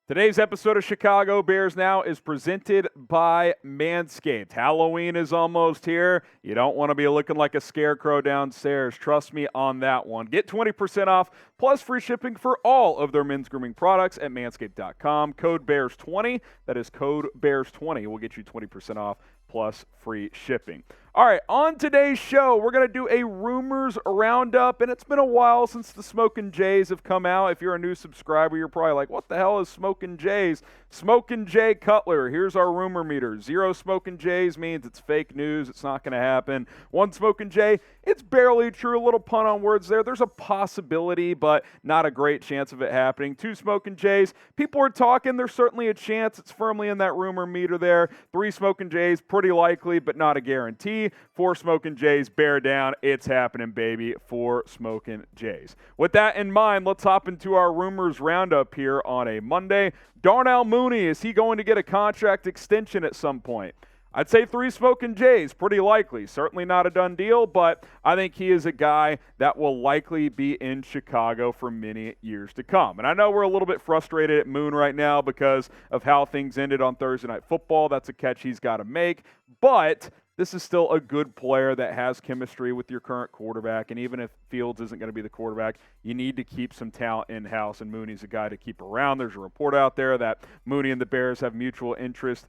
Today's episode of Chicago Bears Now is presented by Manscaped. Halloween is almost here. You don't want to be looking like a scarecrow downstairs. Trust me on that one. Get 20% off plus free shipping for all of their men's grooming products at manscaped.com. Code BEARS20. That is code BEARS20. Will get you 20% off plus free shipping. All right, on today's show, we're going to do a rumors roundup, and it's been a while since the Smokin' Jays have come out. If you're a new subscriber, you're probably like, what the hell is Smokin' Jays? Smokin' Jay Cutler, here's our rumor meter. 0 Smokin' Jays means it's fake news. It's not going to happen. 1 Smokin' Jay, it's barely true. A little pun on words there. There's a possibility, but not a great chance of it happening. 2 Smokin' Jays, people are talking. There's certainly a chance. It's firmly in that rumor meter there. 3 Smokin' Jays, pretty likely, but not a guarantee. 4 Smokin' Jays, bear down. It's happening, baby. 4 Smokin' Jays. With that in mind, let's hop into our rumors roundup here on a Monday. Darnell Mooney, is he going to get a contract extension at some point? I'd say 3 Smokin' Jays, pretty likely. Certainly not a done deal, but I think he is a guy that will likely be in Chicago for many years to come. And I know we're a little bit frustrated at Moon right now because of how things ended on Thursday Night Football. That's a catch he's got to make, but this is still a good player that has chemistry with your current quarterback, and even if Fields isn't going to be the quarterback, you need to keep some talent in-house, and Mooney's a guy to keep around. There's a report out there that Mooney and the Bears have mutual interest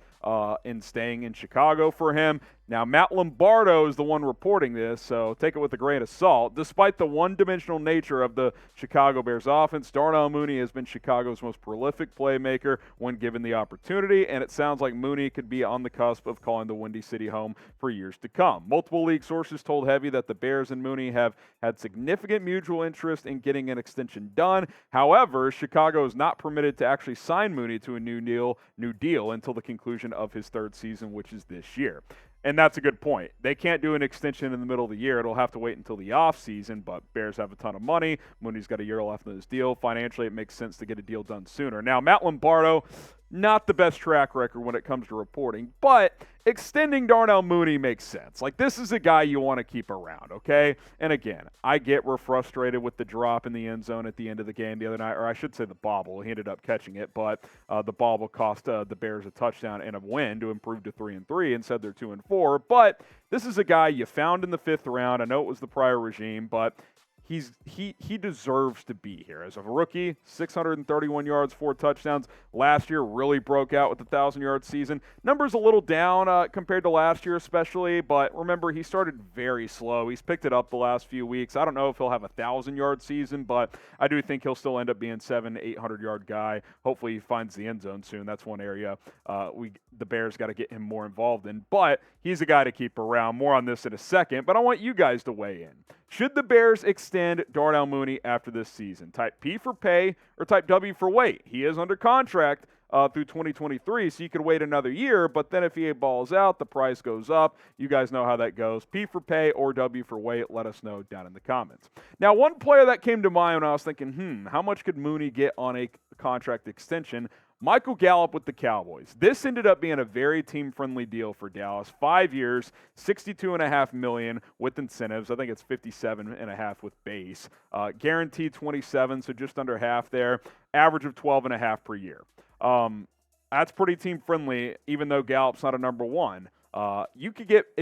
in staying in Chicago for him. Now, Matt Lombardo is the one reporting this, so take it with a grain of salt. Despite the one-dimensional nature of the Chicago Bears offense, Darnell Mooney has been Chicago's most prolific playmaker when given the opportunity, and it sounds like Mooney could be on the cusp of calling the Windy City home for years to come. Multiple league sources told Heavy that the Bears and Mooney have had significant mutual interest in getting an extension done. However, Chicago is not permitted to actually sign Mooney to a new deal until the conclusion of his 3rd season, which is this year. And that's a good point. They can't do an extension in the middle of the year. It'll have to wait until the offseason, but Bears have a ton of money. Mooney's got a year left in his deal. Financially, it makes sense to get a deal done sooner. Now, Matt Lombardo, not the best track record when it comes to reporting, but extending Darnell Mooney makes sense. Like, this is a guy you want to keep around, okay? And again, I get we're frustrated with the drop in the end zone at the end of the game the other night, or I should say the bobble. He ended up catching it, but the bobble cost the Bears a touchdown and a win to improve to 3-3. Instead, they're 2-4. But this is a guy you found in the 5th round. I know it was the prior regime, but he deserves to be here. As a rookie, 631 yards, 4 touchdowns. Last year really broke out with the 1,000-yard season. Numbers a little down compared to last year especially, but remember, he started very slow. He's picked it up the last few weeks. I don't know if he'll have a 1,000-yard season, but I do think he'll still end up being 700-800-yard guy. Hopefully he finds the end zone soon. That's one area the Bears got to get him more involved in, but he's a guy to keep around. More on this in a second, but I want you guys to weigh in. Should the Bears extend Darnell Mooney after this season? Type P for pay or type W for wait. He is under contract through 2023, so you could wait another year, but then if he balls out, the price goes up. You guys know how that goes. P for pay or W for wait. Let us know down in the comments. Now, one player that came to mind when I was thinking, how much could Mooney get on a contract extension? Michael Gallup with the Cowboys. This ended up being a very team-friendly deal for Dallas. 5 years, $62.5 million with incentives. I think it's $57.5 million with base. Guaranteed 27, so just under half there. Average of 12.5 per year. That's pretty team-friendly, even though Gallup's not a number one. If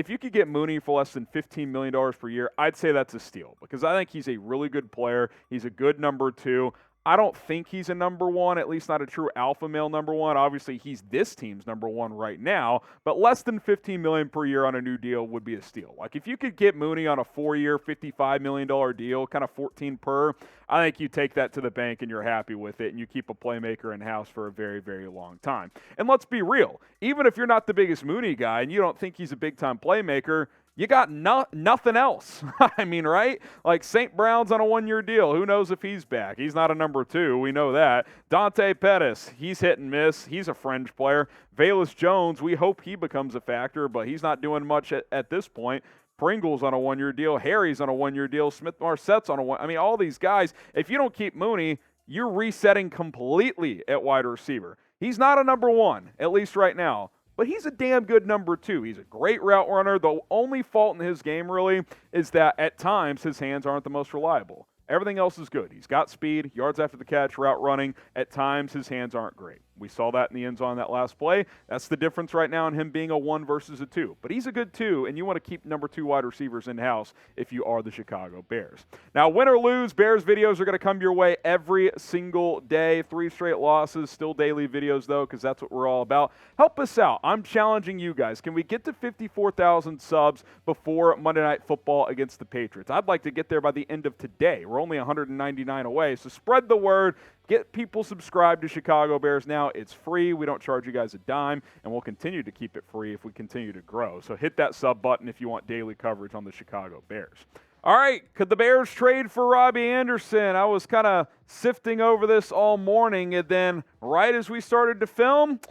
you could get Mooney for less than $15 million per year, I'd say that's a steal because I think he's a really good player. He's a good number 2. I don't think he's a number 1, at least not a true alpha male number 1. Obviously, he's this team's number 1 right now, but less than $15 million per year on a new deal would be a steal. Like, if you could get Mooney on a 4-year, $55 million deal, kind of 14 per, I think you take that to the bank and you're happy with it, and you keep a playmaker in-house for a very, very long time. And let's be real. Even if you're not the biggest Mooney guy and you don't think he's a big-time playmaker, you got nothing else. I mean, right? Like St. Brown's on a 1-year deal. Who knows if he's back? He's not a number 2. We know that. Dante Pettis, he's hit and miss. He's a fringe player. Velus Jones, we hope he becomes a factor, but he's not doing much at this point. Pringle's on a 1-year deal. Harry's on a 1-year deal. Smith-Marsette's on a 1. I mean, all these guys, if you don't keep Mooney, you're resetting completely at wide receiver. He's not a number 1, at least right now. But he's a damn good number 2. He's a great route runner. The only fault in his game, really, is that at times his hands aren't the most reliable. Everything else is good. He's got speed, yards after the catch, route running. At times his hands aren't great. We saw that in the end zone on that last play. That's the difference right now in him being a 1 versus a 2. But he's a good 2, and you want to keep number 2 wide receivers in-house if you are the Chicago Bears. Now, win or lose, Bears videos are going to come your way every single day. 3 straight losses, still daily videos, though, because that's what we're all about. Help us out. I'm challenging you guys. Can we get to 54,000 subs before Monday Night Football against the Patriots? I'd like to get there by the end of today. We're only 199 away, so spread the word. Get people subscribed to Chicago Bears now. It's free. We don't charge you guys a dime, and we'll continue to keep it free if we continue to grow. So hit that sub button if you want daily coverage on the Chicago Bears. All right, could the Bears trade for Robbie Anderson? I was kind of sifting over this all morning, and then right as we started to film,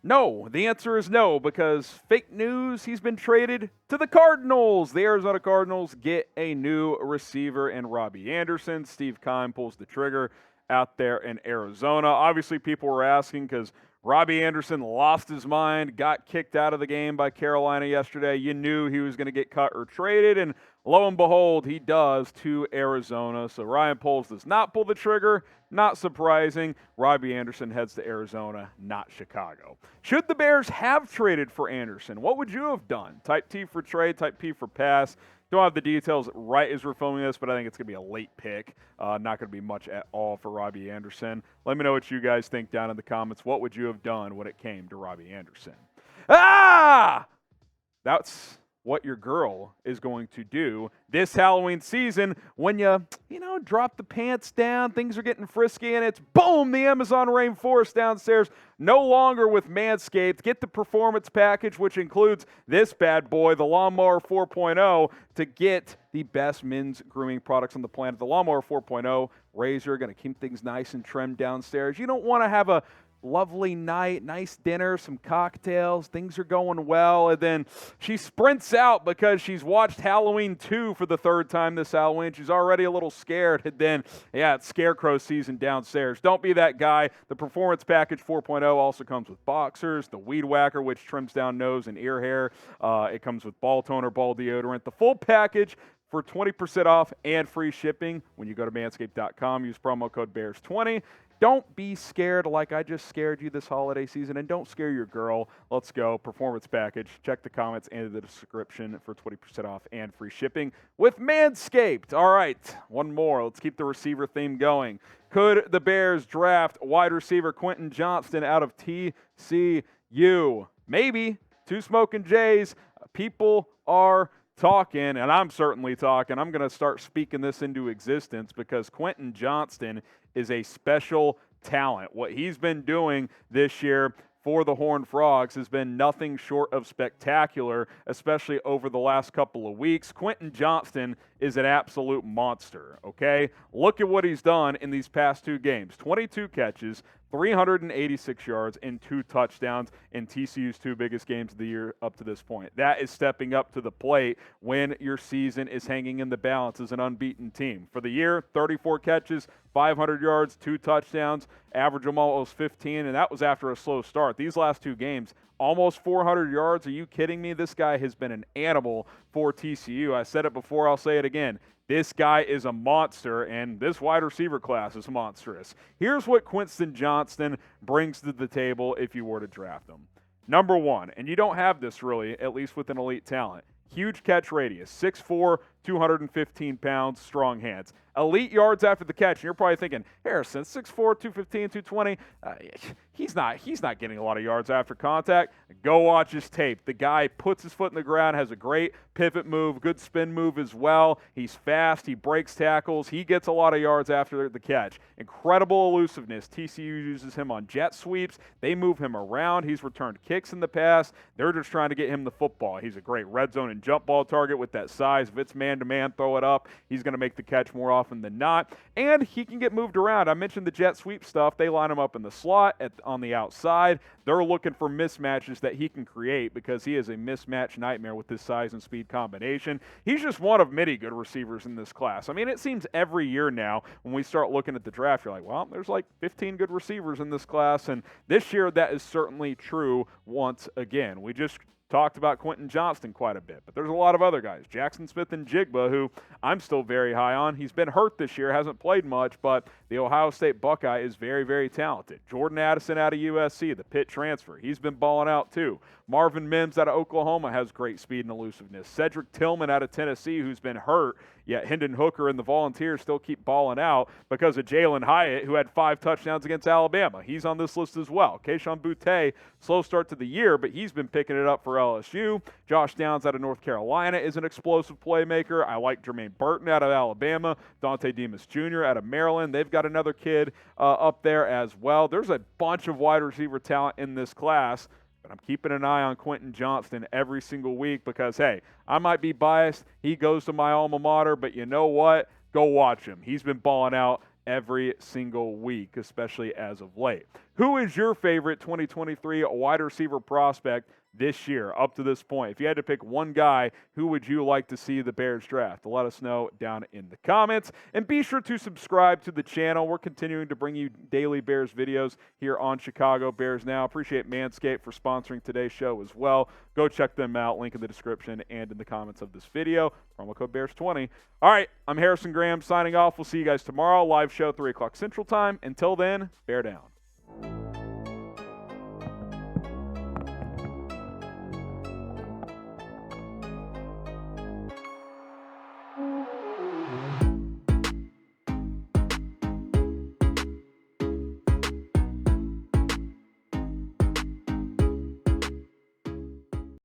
no. The answer is no, because fake news, he's been traded to the Cardinals. The Arizona Cardinals get a new receiver in Robbie Anderson. Steve Keim pulls the trigger out there in Arizona. Obviously, people were asking because Robbie Anderson lost his mind, got kicked out of the game by Carolina yesterday. You knew he was going to get cut or traded, and lo and behold, he does to Arizona. So Ryan Poles does not pull the trigger. Not surprising. Robbie Anderson heads to Arizona, not Chicago. Should the Bears have traded for Anderson, what would you have done? Type T for trade, type P for pass. Don't have the details right as we're filming this, but I think it's going to be a late pick. Not going to be much at all for Robbie Anderson. Let me know what you guys think down in the comments. What would you have done when it came to Robbie Anderson? That's what your girl is going to do this Halloween season when you drop the pants down, things are getting frisky, and it's boom, the Amazon rainforest downstairs, no longer with Manscaped. Get the performance package, which includes this bad boy, the Lawnmower 4.0, to get the best men's grooming products on the planet. The Lawnmower 4.0 razor, going to keep things nice and trimmed downstairs. You don't want to have a lovely night, nice dinner, some cocktails, things are going well, and then she sprints out because she's watched Halloween 2 for the 3rd time this Halloween. She's already a little scared, and then, it's Scarecrow season downstairs. Don't be that guy. The Performance Package 4.0 also comes with boxers, the Weed Whacker, which trims down nose and ear hair. It comes with ball toner, ball deodorant. The full package for 20% off and free shipping when you go to manscaped.com. Use promo code BEARS20. Don't be scared like I just scared you this holiday season, and don't scare your girl. Let's go. Performance package. Check the comments and the description for 20% off and free shipping with Manscaped. All right, one more. Let's keep the receiver theme going. Could the Bears draft wide receiver Quentin Johnston out of TCU? Maybe. 2 Smoking Jays. People are talking, and I'm certainly talking. I'm going to start speaking this into existence because Quentin Johnston is a special talent. What he's been doing this year for the Horned Frogs has been nothing short of spectacular, especially over the last couple of weeks. Quentin Johnston is an absolute monster, okay? Look at what he's done in these past 2 games. 22 catches, 386 yards, and 2 touchdowns in TCU's 2 biggest games of the year up to this point. That is stepping up to the plate when your season is hanging in the balance as an unbeaten team. For the year, 34 catches, 500 yards, 2 touchdowns, average them almost 15, and that was after a slow start. These last 2 games, almost 400 yards. Are you kidding me? This guy has been an animal for TCU. I said it before, I'll say it again. This guy is a monster, and this wide receiver class is monstrous. Here's what Quentin Johnston brings to the table if you were to draft him. Number 1, and you don't have this really, at least with an elite talent, huge catch radius, 6'4", 215 pounds, strong hands. Elite yards after the catch, and you're probably thinking, Harrison, 6'4", 215, 220, he's not getting a lot of yards after contact. Go watch his tape. The guy puts his foot in the ground, has a great pivot move, good spin move as well. He's fast, he breaks tackles, he gets a lot of yards after the catch. Incredible elusiveness. TCU uses him on jet sweeps. They move him around. He's returned kicks in the past. They're just trying to get him the football. He's a great red zone and jump ball target with that size. If it's man-to-man, throw it up. He's going to make the catch more often than not, and he can get moved around. I mentioned the jet sweep stuff. They line him up in the slot on the outside. They're looking for mismatches that he can create because he is a mismatch nightmare with his size and speed combination. He's just one of many good receivers in this class. I mean, it seems every year now when we start looking at the draft, you're like, well, there's like 15 good receivers in this class, and this year that is certainly true once again. We just talked about Quentin Johnston quite a bit, but there's a lot of other guys. Jackson Smith-Njigba, who I'm still very high on. He's been hurt this year, hasn't played much, but the Ohio State Buckeye is very, very talented. Jordan Addison out of USC, the Pitt transfer. He's been balling out too. Marvin Mims out of Oklahoma has great speed and elusiveness. Cedric Tillman out of Tennessee, who's been hurt, yet Hendon Hooker and the Volunteers still keep balling out because of Jalen Hyatt, who had 5 touchdowns against Alabama. He's on this list as well. Keishon Boutte, slow start to the year, but he's been picking it up for LSU. Josh Downs out of North Carolina is an explosive playmaker. I like Jermaine Burton out of Alabama. Dante Demas Jr. out of Maryland. They've got another kid up there as well. There's a bunch of wide receiver talent in this class. But I'm keeping an eye on Quentin Johnston every single week because, hey, I might be biased. He goes to my alma mater, but you know what? Go watch him. He's been balling out every single week, especially as of late. Who is your favorite 2023 wide receiver prospect this year up to this point? If you had to pick one guy, who would you like to see the Bears draft? Let us know down in the comments. And be sure to subscribe to the channel. We're continuing to bring you daily Bears videos here on Chicago Bears Now. Appreciate Manscaped for sponsoring today's show as well. Go check them out. Link in the description and in the comments of this video. Promo code Bears20. All right, I'm Harrison Graham signing off. We'll see you guys tomorrow. Live show 3 o'clock Central Time. Until then, bear down.